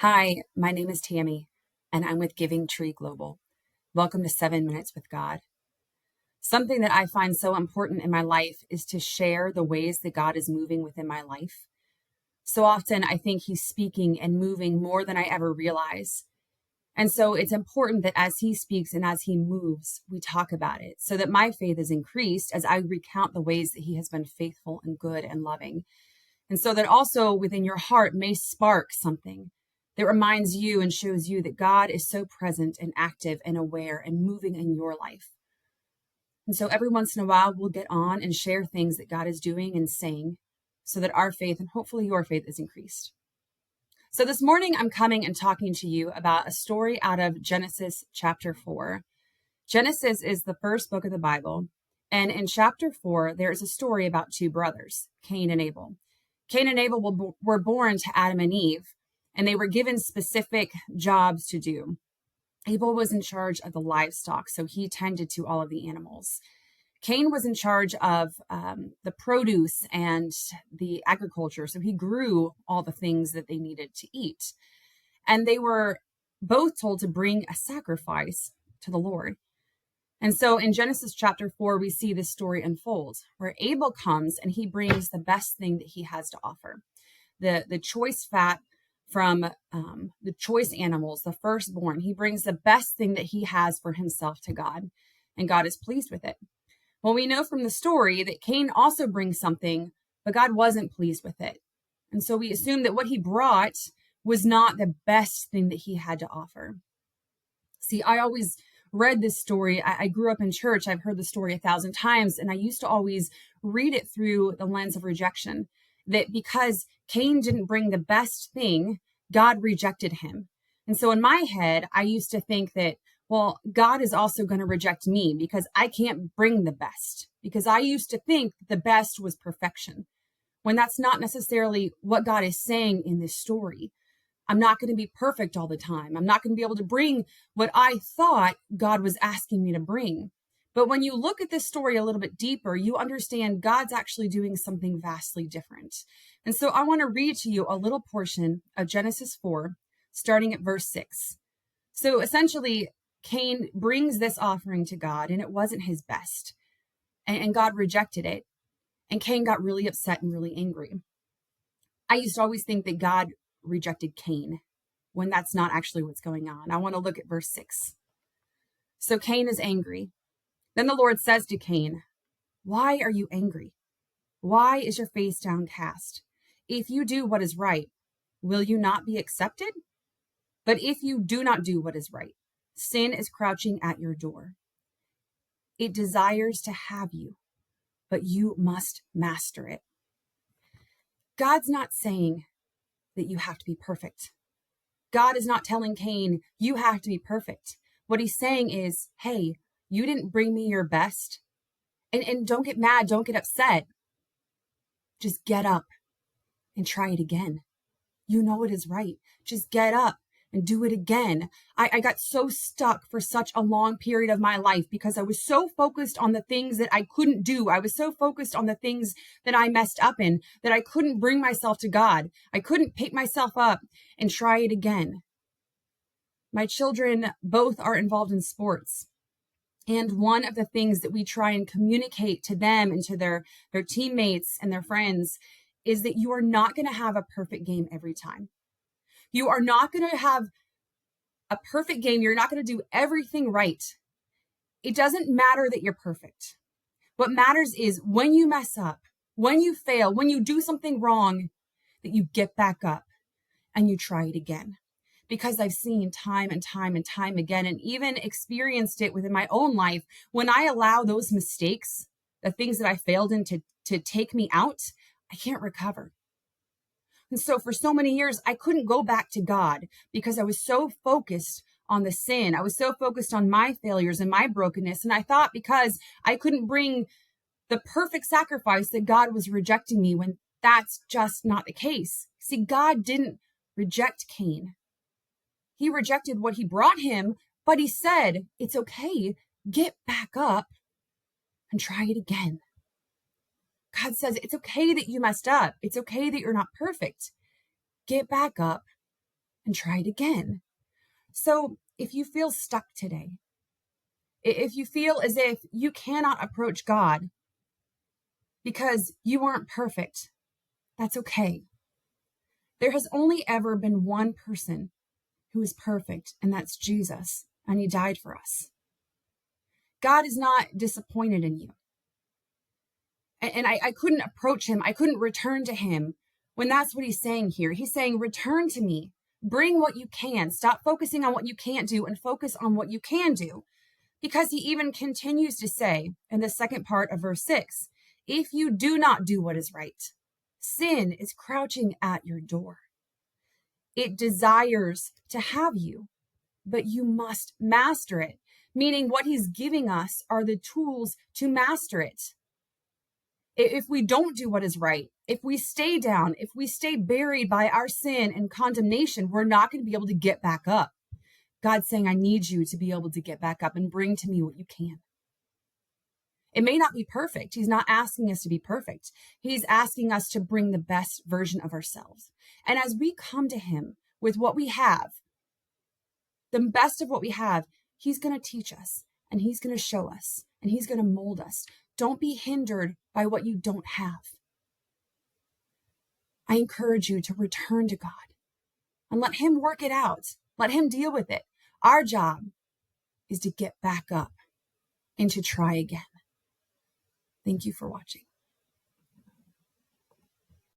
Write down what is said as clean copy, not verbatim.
Hi, my name is Tammy, and I'm with Giving Tree Global. Welcome to 7 Minutes with God. Something that I find so important in my life is to share the ways that God is moving within my life. So often I think He's speaking and moving more than I ever realize. And so it's important that as He speaks and as He moves, we talk about it so that my faith is increased as I recount the ways that He has been faithful and good and loving. And so that also within your heart may spark something that reminds you and shows you that God is so present and active and aware and moving in your life. And so every once in a while, we'll get on and share things that God is doing and saying so that our faith and hopefully your faith is increased. So this morning, I'm coming and talking to you about a story out of Genesis chapter 4. Genesis is the first book of the Bible. And in chapter 4, there is a story about two brothers, Cain and Abel. Cain and Abel were born to Adam and Eve, and they were given specific jobs to do. Abel was in charge of the livestock, so he tended to all of the animals. Cain was in charge of the produce and the agriculture, so he grew all the things that they needed to eat. And they were both told to bring a sacrifice to the Lord. And so in Genesis chapter 4, we see this story unfold where Abel comes and he brings the best thing that he has to offer. The choice fat from the choice animals, the firstborn. He brings the best thing that he has for himself to God, and God is pleased with it. Well, we know from the story that Cain also brings something, but God wasn't pleased with it. And so we assume that what he brought was not the best thing that he had to offer. See, I always read this story. I grew up in church. I've heard the story 1,000 times, and I used to always read it through the lens of rejection. That because Cain didn't bring the best thing, God rejected him. And so in my head, I used to think that, well, God is also going to reject me because I can't bring the best. Because I used to think the best was perfection, when that's not necessarily what God is saying in this story. I'm not going to be perfect all the time. I'm not going to be able to bring what I thought God was asking me to bring. But when you look at this story a little bit deeper, you understand God's actually doing something vastly different. And so I want to read to you a little portion of Genesis 4, starting at verse 6. So essentially, Cain brings this offering to God, and it wasn't his best. And God rejected it. And Cain got really upset and really angry. I used to always think that God rejected Cain when that's not actually what's going on. I want to look at verse 6. So Cain is angry. Then the Lord says to Cain, "Why are you angry? Why is your face downcast? If you do what is right, will you not be accepted? But if you do not do what is right, sin is crouching at your door. It desires to have you, but you must master it." God's not saying that you have to be perfect. God is not telling Cain, you have to be perfect. What he's saying is, hey, you didn't bring me your best. And don't get mad, don't get upset. Just get up and try it again. You know it is right. Just get up and do it again. I got so stuck for such a long period of my life because I was so focused on the things that I couldn't do. I was so focused on the things that I messed up in that I couldn't bring myself to God. I couldn't pick myself up and try it again. My children both are involved in sports. And one of the things that we try and communicate to them and to their teammates and their friends is that you are not going to have a perfect game every time. You are not going to have a perfect game. You're not going to do everything right. It doesn't matter that you're perfect. What matters is when you mess up, when you fail, when you do something wrong, that you get back up and you try it again. Because I've seen time and time and time again, and even experienced it within my own life, when I allow those mistakes, the things that I failed in to take me out, I can't recover. And so for so many years, I couldn't go back to God because I was so focused on the sin. I was so focused on my failures and my brokenness. And I thought because I couldn't bring the perfect sacrifice that God was rejecting me, when that's just not the case. See, God didn't reject Cain. He rejected what he brought him, but he said, it's okay, get back up and try it again. God says, it's okay that you messed up. It's okay that you're not perfect. Get back up and try it again. So if you feel stuck today, if you feel as if you cannot approach God because you aren't perfect, that's okay. There has only ever been one person who is perfect, and that's Jesus, and he died for us. God is not disappointed in you. And I couldn't approach him. I couldn't return to him when that's what he's saying here. He's saying, return to me. Bring what you can. Stop focusing on what you can't do and focus on what you can do. Because he even continues to say in the second part of verse 6, if you do not do what is right, sin is crouching at your door. It desires to have you, but you must master it. Meaning what he's giving us are the tools to master it. If we don't do what is right, if we stay down, if we stay buried by our sin and condemnation, we're not going to be able to get back up. God's saying, I need you to be able to get back up and bring to me what you can. It may not be perfect. He's not asking us to be perfect. He's asking us to bring the best version of ourselves. And as we come to him with what we have, the best of what we have, he's going to teach us and he's going to show us and he's going to mold us. Don't be hindered by what you don't have. I encourage you to return to God and let him work it out. Let him deal with it. Our job is to get back up and to try again. Thank you for watching.